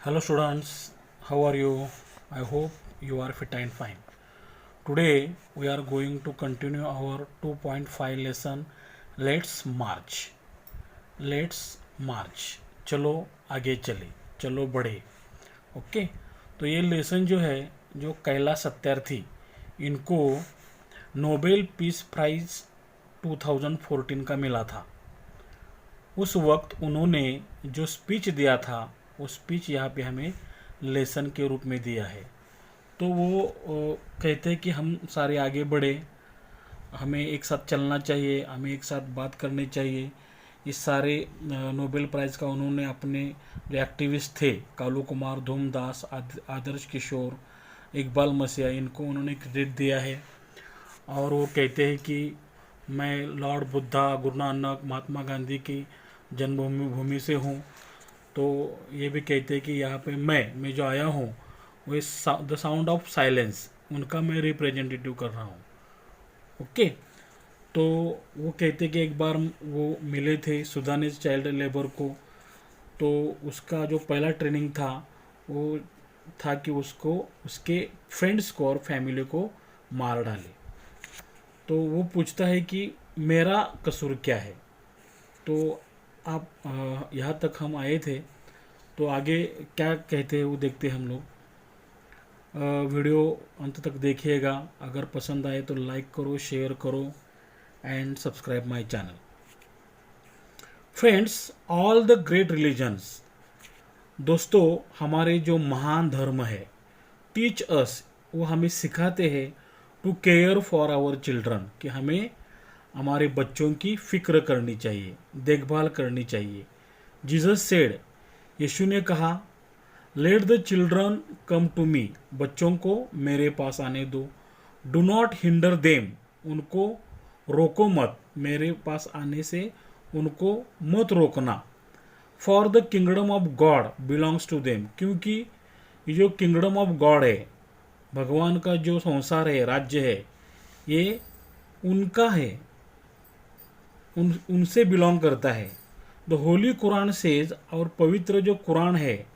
Hello students, how are you? I hope you are fit and fine. Today we are going to continue our 2.5 lesson. Let's march. Let's march. चलो आगे चले, चलो बढ़े. Okay. तो ये lesson जो है, जो कैलाश सत्यार्थी, इनको नोबेल पीस प्राइज 2014 का मिला था. उस वक्त उन्होंने जो स्पीच दिया था, वो स्पीच यहाँ पे हमें लेसन के रूप में दिया है. तो वो कहते हैं कि हम सारे आगे बढ़े, हमें एक साथ चलना चाहिए, हमें एक साथ बात करनी चाहिए. इस सारे नोबेल प्राइज़ का उन्होंने अपने जो एक्टिविस्ट थे, कालू कुमार, धूमदास, आदर्श किशोर, इकबाल मसीहा, इनको उन्होंने क्रेडिट दिया है. और वो कहते हैं कि मैं लॉर्ड बुद्धा, गुरु नानक, महात्मा गांधी की जन्मभूमि भूमि से हूँ. तो ये भी कहते हैं कि यहाँ पे मैं जो आया हूँ, वो द साउंड ऑफ साइलेंस, उनका मैं रिप्रेजेंटेटिव कर रहा हूँ. ओके. तो वो कहते हैं कि एक बार वो मिले थे सुदानीज चाइल्ड लेबर को. तो उसका जो पहला ट्रेनिंग था, वो था कि उसको उसके फ्रेंड्स को और फैमिली को मार डाले. तो वो पूछता है कि मेरा कसूर क्या है. तो आप यहाँ तक हम आए थे, तो आगे क्या कहते हैं वो देखते हैं हम लोग. वीडियो अंत तक देखिएगा. अगर पसंद आए तो लाइक करो, शेयर करो and subscribe my channel. Friends, all the great religions, दोस्तों हमारे जो महान धर्म है, टीच अस, वो हमें सिखाते हैं to care for our children, कि हमें हमारे बच्चों की फिक्र करनी चाहिए, देखभाल करनी चाहिए. जीसस सेड, यीशु ने कहा, let the children come to me, बच्चों को मेरे पास आने दो. डू नॉट हिंडर देम, उनको रोको मत, मेरे पास आने से उनको मत रोकना. For the kingdom of God belongs to them, क्योंकि ये जो किंगडम ऑफ गॉड है, भगवान का जो संसार है, राज्य है, ये उनका है, उनसे बिलोंग करता है. द होली कुरान सेज, और पवित्र जो कुरान है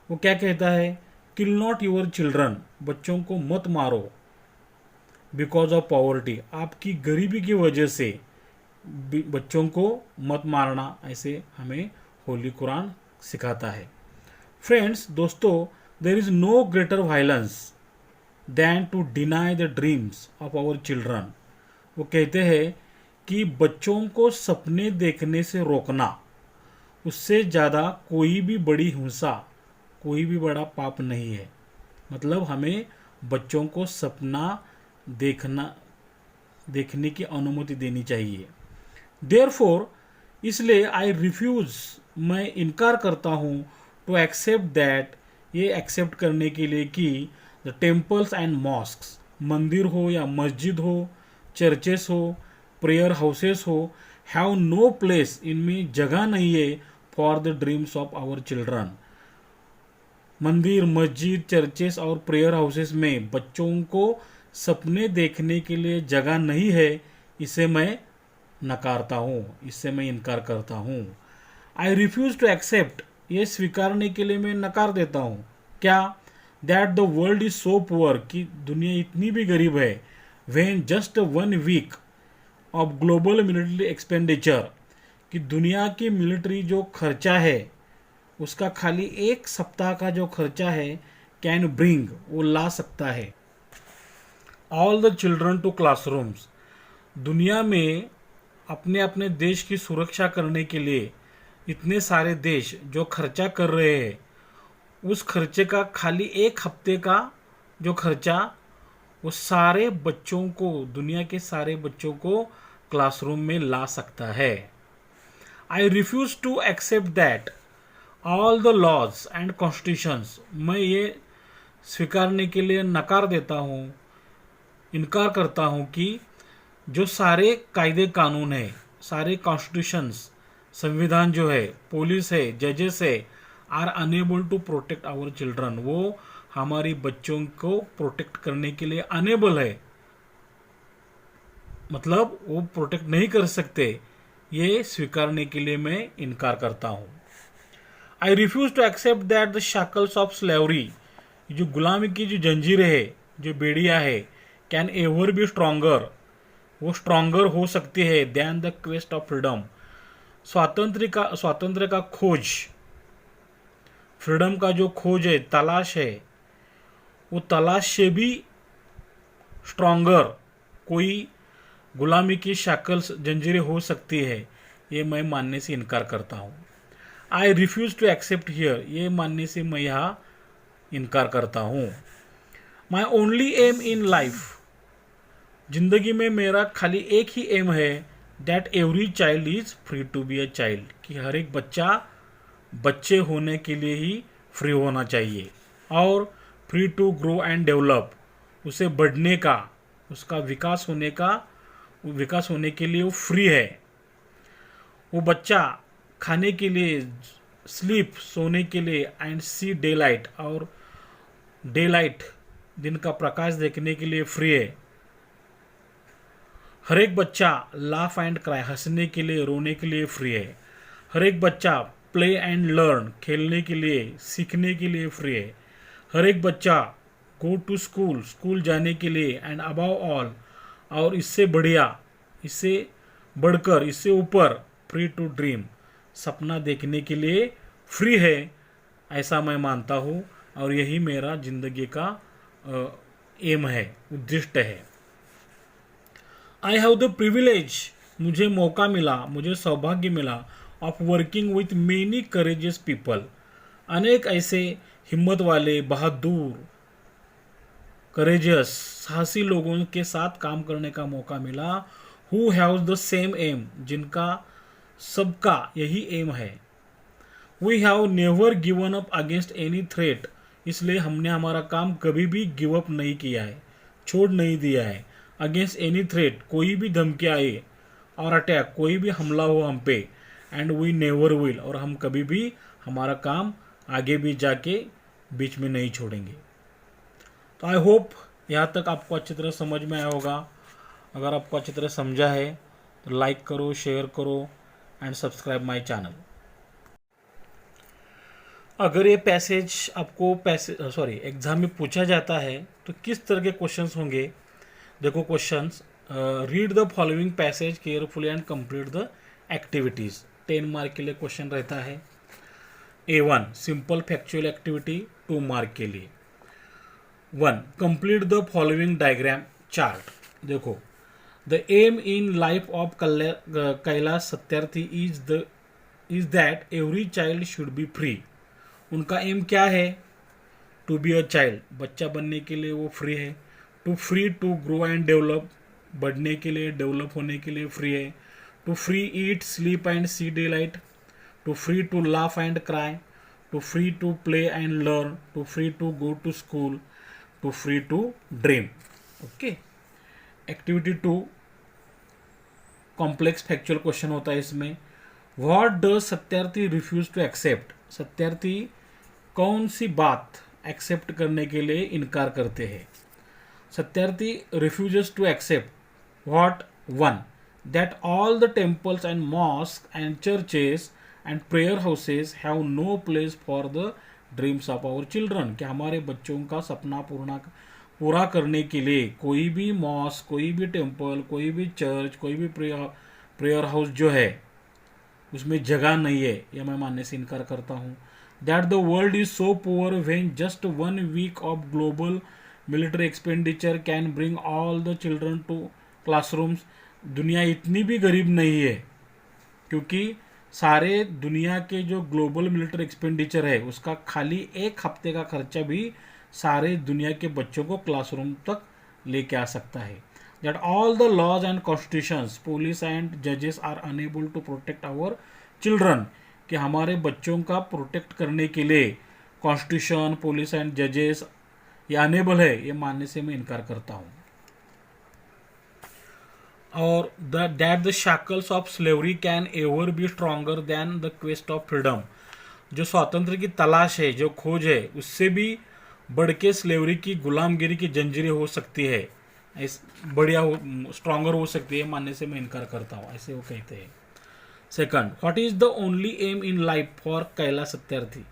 वो क्या कहता है, किल नॉट योर चिल्ड्रन, बच्चों को मत मारो. बिकॉज ऑफ पॉवर्टी, आपकी गरीबी की वजह से बच्चों को मत मारना, ऐसे हमें होली कुरान सिखाता है. फ्रेंड्स, दोस्तों, there is no greater violence than to deny the dreams of our children. वो कहते हैं कि बच्चों को सपने देखने से रोकना, उससे ज़्यादा कोई भी बड़ी हिंसा, कोई भी बड़ा पाप नहीं है. मतलब हमें बच्चों को सपना देखने की अनुमति देनी चाहिए. देयरफॉर, इसलिए आई रिफ्यूज़, मैं इनकार करता हूँ, टू एक्सेप्ट दैट, ये एक्सेप्ट करने के लिए कि द टेम्पल्स एंड मॉस्क्स, मंदिर हो या मस्जिद हो, चर्चेस हो, प्रेयर हाउसेस हो, हैव नो प्लेस, इनमें जगह नहीं है for the dreams of our children. मंदिर, मस्जिद, चर्चेस और प्रेयर हाउसेस में बच्चों को सपने देखने के लिए जगह नहीं है. इसे मैं नकारता हूँ, इससे मैं इनकार करता हूँ. आई रिफ्यूज़ टू एक्सेप्ट, ये स्वीकारने के लिए मैं नकार देता हूँ. क्या? That the world is so poor, कि दुनिया इतनी भी गरीब है. When just 1 week of global military expenditure, कि दुनिया की मिलिट्री जो खर्चा है, उसका खाली 1 सप्ताह का जो खर्चा है, कैन ब्रिंग, वो ला सकता है, all the children to classrooms. दुनिया में अपने अपने देश की सुरक्षा करने के लिए इतने सारे देश जो खर्चा कर रहे हैं, उस खर्चे का खाली 1 हफ्ते का जो खर्चा, वो सारे बच्चों को, दुनिया के सारे बच्चों को क्लासरूम में ला सकता है. I refuse to accept that all the laws and constitutions, मैं ये स्वीकारने के लिए नकार देता हूँ, इनकार करता हूँ कि जो सारे कायदे कानून है, सारे कॉन्स्टिट्यूशंस, संविधान जो है, पुलिस है, जजेस है, are enable to protect our children, वो हमारी बच्चों को प्रोटेक्ट करने के लिए अनेबल है, मतलब वो प्रोटेक्ट नहीं कर सकते. ये स्वीकारने के लिए मैं इनकार करता हूँ. I refuse to accept that the shackles of slavery, जो गुलामी की जो जंजीरें है, जो बेड़ियां है, कैन एवर बी स्ट्रॉन्गर, वो स्ट्रॉन्गर हो सकती है than the quest of freedom, स्वातंत्र्य का खोज, फ्रीडम का जो खोज है, तलाश है, वो तलाश से भी स्ट्रॉन्गर कोई गुलामी की शैकल्स जंजीरें हो सकती है, ये मैं मानने से इनकार करता हूँ। I refuse to accept here, ये मानने से मैं यहाँ इनकार करता हूँ। My only aim in life, जिंदगी में मेरा खाली एक ही एम है, that every child is free to be a child, कि हर एक बच्चा बच्चे होने के लिए ही फ्री होना चाहिए, और free to grow and develop, उसे बढ़ने का, उसका विकास होने के लिए वो फ्री है। वो बच्चा खाने के लिए, स्लीप सोने के लिए, एंड सी डे लाइट, और डे लाइट दिन का प्रकाश देखने के लिए फ्री है। हर एक बच्चा लाफ एंड क्राई, हंसने के लिए, रोने के लिए फ्री है। हर एक बच्चा प्ले एंड लर्न, खेलने के लिए, सीखने के लिए फ्री है। हर एक बच्चा गो टू स्कूल, स्कूल जाने के लिए, एंड अबव ऑल, और इससे बढ़िया, इससे बढ़कर, इससे ऊपर, फ्री टू ड्रीम, सपना देखने के लिए फ्री है, ऐसा मैं मानता हूँ, और यही मेरा जिंदगी का एम है, उद्दिष्ट है। आई हैव द प्रिविलेज, मुझे मौका मिला, मुझे सौभाग्य मिला, of working with many courageous people, अनेक ऐसे हिम्मत वाले, बहादुर, करेजियस, साहसी लोगों के साथ काम करने का मौका मिला, who have the same aim, जिनका सबका यही एम है। We have never given up against any threat, इसलिए हमने हमारा काम कभी भी गिव अप नहीं किया है, छोड़ नहीं दिया है। अगेंस्ट एनी थ्रेट, कोई भी धमकी आए और अटैक, कोई भी हमला हो हम पे, एंड वी नेवर विल, और हम कभी भी हमारा काम आगे भी जाके बीच में नहीं छोड़ेंगे। तो आई होप यहाँ तक आपको अच्छी तरह समझ में आया होगा। अगर आपको अच्छी तरह समझा है तो लाइक करो, शेयर करो, एंड सब्सक्राइब माय चैनल। अगर ये पैसेज आपको एग्जाम में पूछा जाता है तो किस तरह के क्वेश्चंस होंगे, देखो questions, read the following passage carefully and complete the activities, 10 mark के लिए क्वेश्चन रहता है। A1 simple factual activity 2 mark के लिए। 1 complete the following diagram chart, देखो the aim in life of Kailash Satyarthi is that every child should be free, उनका aim क्या है, टू बी अ चाइल्ड, बच्चा बनने के लिए वो फ्री है। To free to grow and develop, बढ़ने के लिए, डेवलप होने के लिए फ्री है। To free eat sleep and see daylight, to free to laugh and cry, to free to play and learn, to free to go to school, to free to dream. Okay, activity 2 complex factual question होता है इसमें। What does Satyarthi refuse to accept, Satyarthi कौन सी बात accept करने के लिए इनकार करते हैं। Satyarthi refuses to accept what, 1 that all the temples and mosque and churches and prayer houses have no place for the dreams of our children, कि हमारे बच्चों का सपना पूरा करने के लिए कोई भी मॉस्क, कोई भी टेम्पल, कोई भी चर्च, कोई भी प्रेयर हाउस जो है उसमें जगह नहीं है, यह मैं मानने से इनकार करता हूँ। That the world is so poor when just 1 week of global military expenditure can bring all the children to classrooms, दुनिया इतनी भी गरीब नहीं है क्योंकि सारे दुनिया के जो ग्लोबल मिलिट्री एक्सपेंडिचर है उसका खाली 1 हफ्ते का खर्चा भी सारे दुनिया के बच्चों को क्लासरूम तक लेके आ सकता है। That all the laws and constitutions, police and जजेस are enable to protect our children, कि हमारे बच्चों का प्रोटेक्ट करने के लिए कॉन्स्टिट्यूशन, पुलिस एंड जजेस ये अनेबल है, ये मानने से मैं इनकार करता हूँ। और that the shackles of slavery can ever be stronger than the quest of freedom, जो स्वातंत्र की तलाश है, जो खोज है, उससे भी बढ़ के स्लेवरी की, गुलामगिरी की जंजीरें हो सकती है, बढ़िया स्ट्रॉन्गर हो सकती है, मानने से मैं इनकार करता हूँ, ऐसे वो कहते हैं। Second, what is the only aim in life for Kailash Satyarthi?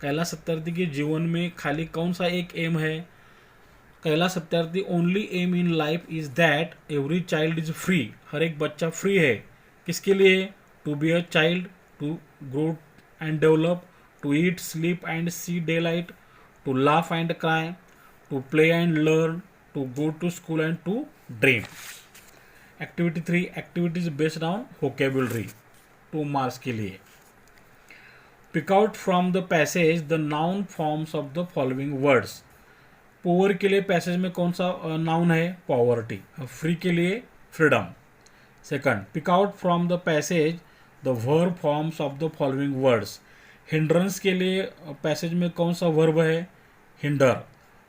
Kailash Satyarthi के जीवन में खाली कौन सा एक एम है? Kailash Satyarthi only aim in life is that every child is free, हर एक बच्चा फ्री है। किसके लिए? To be a child, to grow and develop, to eat sleep and see daylight, to laugh and cry, to play and learn, to go to school and to dream. Activity 3, activities based on vocabulary, 2 marks के लिए। Pick out from the passage the noun forms of the following words. Poor के लिए passage में कौन सा noun है? Poverty. Free के लिए freedom. Second, pick out from the passage the verb forms of the following words. Hindrance के लिए पैसेज में कौन सा वर्ब है? हिंडर।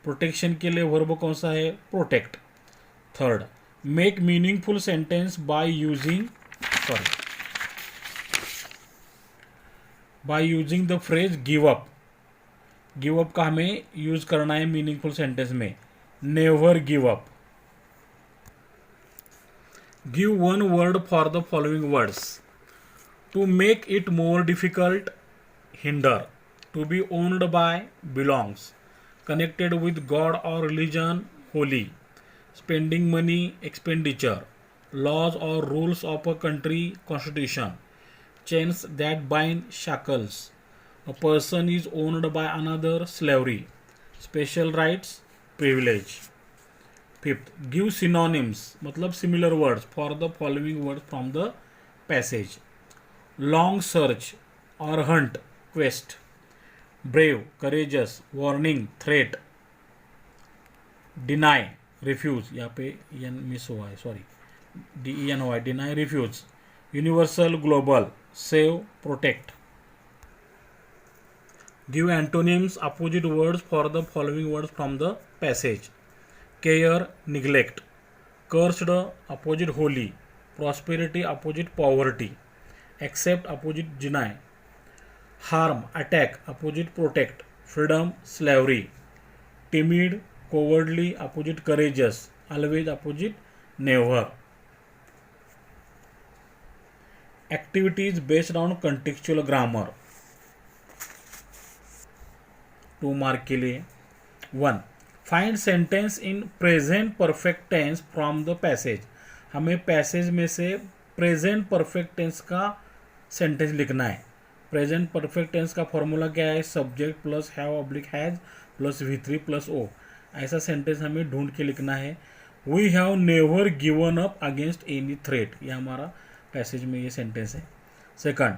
प्रोटेक्शन के लिए वर्ब कौन सा है? Protect. Third, make meaningful sentence by using the phrase give up. Give up का हमें यूज करना है मीनिंगफुल सेंटेंस में। Never give up. Give one word for the following words. To make it more difficult, hinder. To be owned by, belongs. Connected with god और religion, holy. Spending money, expenditure. Laws और rules of a country, constitution. Chains that bind, shackles. A person is owned by another, slavery. Special rights, privilege. Fifth, give synonyms मतलब similar words for the following words from the passage. Long search or hunt, quest. Brave, courageous, warning, threat. Deny, refuse, यहाँ पे n miss हुआ है, sorry, DENY, deny, refuse. Universal, global, save, protect. Give antonyms, opposite words for the following words from the passage. Care, neglect. Cursed, opposite holy. Prosperity, opposite poverty. Accept, opposite deny. Harm, attack, opposite protect. Freedom, slavery. Timid, cowardly, opposite courageous. Always, opposite never. Activities based on contextual grammar, 2 mark के लिए। 1, find sentence in present perfect tense from the passage. हमें passage में से present perfect tense का sentence लिखना है। Present perfect tense का formula क्या है? Subject plus have oblique has plus V3 plus O. ऐसा सेंटेंस हमें ढूंढ के लिखना है। We have never given up against any threat, ये हमारा पैसेज में ये सेंटेंस है। Second,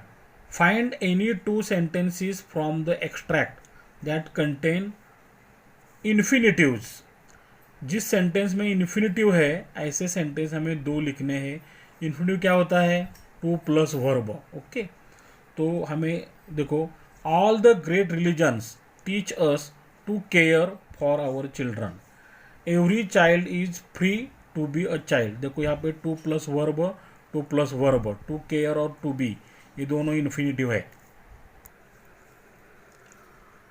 find any 2 sentences from the extract that contain infinitives. जिस सेंटेंस में इन्फिनिटिव है ऐसे सेंटेंस हमें 2 लिखने हैं। इन्फिनिटिव क्या होता है? 2 प्लस वर्ब। ओके, तो हमें देखो, all the great religions teach us to care for our children. Every child is free to be a child. देखो यहाँ पे 2 plus verb, 2 plus verb, to care और टू बी, ये दोनों इन्फिनिटिव है।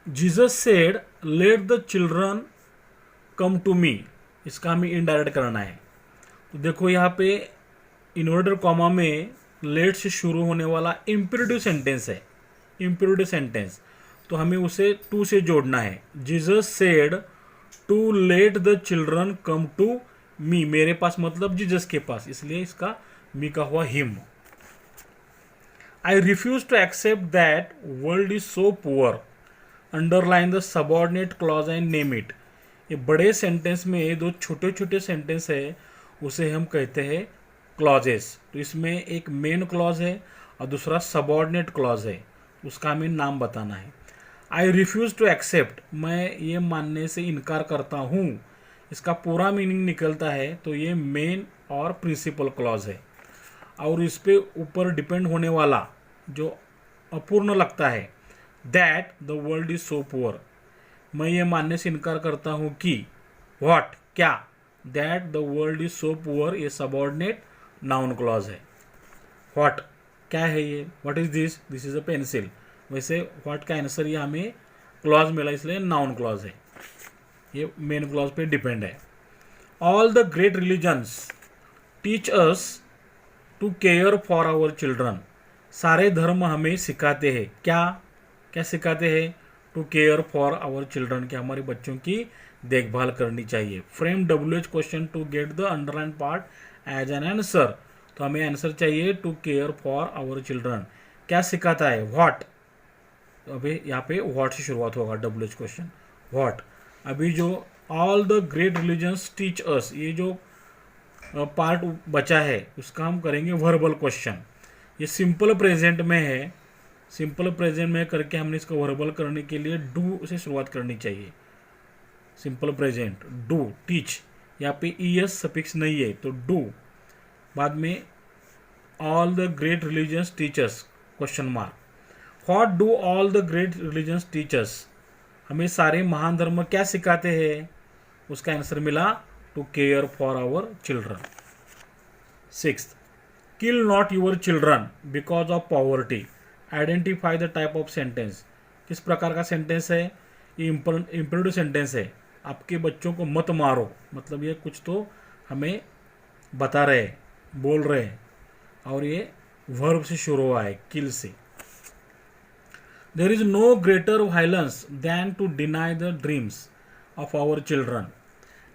Jesus said let the children come to me, इसका हमें indirect करना है। तो देखो यहाँ पे इन्वर्टेड कॉमा में लेट से शुरू होने वाला इम्पेरेटिव सेंटेंस है, इम्पेरेटिव सेंटेंस, तो हमें उसे टू से जोड़ना है। Jesus said to let the children come to me, मेरे पास मतलब जीसस के पास, इसलिए इसका मी का हुआ him. I refuse to accept that world is so poor, underline the subordinate clause and name it. ये बड़े सेंटेंस में 2 छोटे छोटे सेंटेंस है, उसे हम कहते हैं क्लॉजेस। तो इसमें एक मेन क्लॉज है और दूसरा सबऑर्डिनेट क्लॉज है, उसका हमें नाम बताना है। आई रिफ्यूज टू एक्सेप्ट, मैं ये मानने से इनकार करता हूँ, इसका पूरा मीनिंग निकलता है तो ये मेन और प्रिंसिपल क्लॉज है। और इस पे ऊपर डिपेंड होने वाला जो अपूर्ण लगता है, that the world is so poor, मैं ये मानने से इनकार करता हूँ कि व्हाट, क्या, that the world is so poor, ये सबऑर्डिनेट नाउन क्लॉज है। व्हाट क्या है ये? What is this? This is a pencil. वैसे व्हाट का आंसर ये हमें क्लॉज मिला, इसलिए नाउन क्लॉज है, ये मेन क्लॉज पे डिपेंड है। All the great religions teach us to care for our children, सारे धर्म हमें सिखाते हैं क्या क्या सिखाते हैं? To care for our children, कि हमारे बच्चों की देखभाल करनी चाहिए। Frame WH question to get the underline part as an answer, तो हमें आंसर चाहिए to care for our children. क्या सिखाता है? व्हाट। अभी यहाँ पे व्हाट से शुरुआत होगा WH क्वेश्चन, व्हाट। अभी जो all the great religions teach अस, ये जो पार्ट बचा है उसका हम करेंगे वर्बल क्वेश्चन। ये सिंपल प्रेजेंट में है, सिंपल प्रेजेंट में करके हमने इसको वर्बल करने के लिए डू से शुरुआत करनी चाहिए। सिंपल प्रेजेंट डू, टीच, यहाँ पे ES सफिक्स नहीं है तो डू, बाद में all the great religions teachers question mark. What do all the great religions teachers, हमें सारे महान धर्म क्या सिखाते हैं? उसका आंसर मिला to care for our children. 6th, kill not your children because of poverty, identify the type of sentence. किस प्रकार का सेंटेंस है? ये इम्पेरेटिव सेंटेंस है, आपके बच्चों को मत मारो, मतलब ये कुछ तो हमें बता रहे, बोल रहे हैं, और ये वर्ब से शुरू हुआ है, किल से। There is no greater violence than to deny the dreams of our children.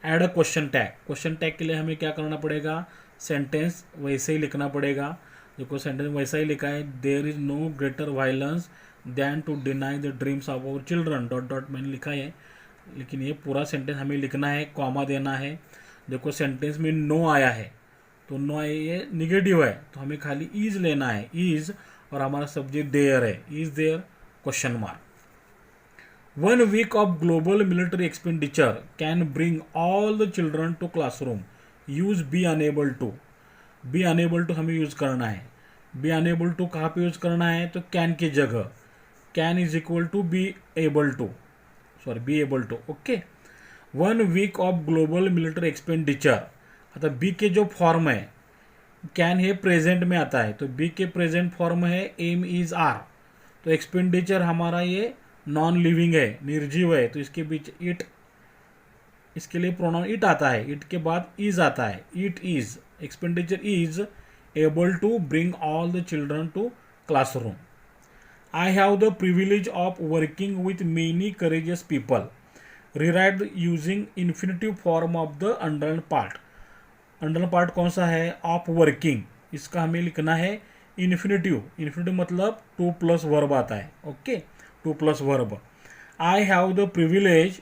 Add a question tag, question tag के लिए हमें क्या करना पड़ेगा? सेंटेंस वैसे ही लिखना पड़ेगा, देखो सेंटेंस वैसा ही लिखा है, there is no greater violence than to deny the dreams of our children, dot dot मैंने लिखा है, लेकिन ये पूरा सेंटेंस हमें लिखना है, कॉमा देना है। देखो सेंटेंस में नो आया है, तो नो आया, ये निगेटिव है, तो हमें खाली इज लेना है, इज, और हमारा सब्जेक्ट देयर है, is there question mark. 1 week of global military expenditure can bring all the children to classroom. Use be unable to. Be unable to हमें यूज़ करना है। Be unable to कहाँ पे यूज़ करना है? तो can की जगह can is equal to be able to. Sorry, be able to. Okay. 1 week of global military expenditure. अतः बी के जो फॉर्म है, कैन है प्रेजेंट में आता है, तो बी के प्रेजेंट फॉर्म है एम इज आर, तो एक्सपेंडिचर हमारा ये नॉन लिविंग है, निर्जीव है, तो इसके बीच इट, इसके लिए प्रोनाउन इट आता है, इट के बाद इज आता है, it is, expenditure is able to bring all the children to classroom. I have the privilege of working with many courageous people, rewrite using infinitive form of the underline part. Underline part कौन सा है? Of working, इसका हमें लिखना है infinitive, infinitive मतलब 2+ verb आता है, okay, 2+ verb. I have the privilege,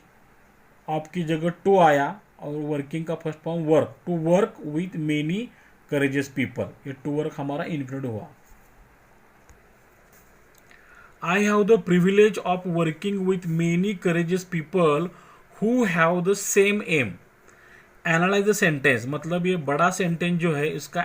of की जगह टू आया, और वर्किंग का first form work, to work with many courageous people, ये टू वर्क हमारा इन्फिनेटिव हुआ। I have the privilege of working with many courageous people who have the same aim. Analyse the sentence, मतलब ये बड़ा sentence जो है इसका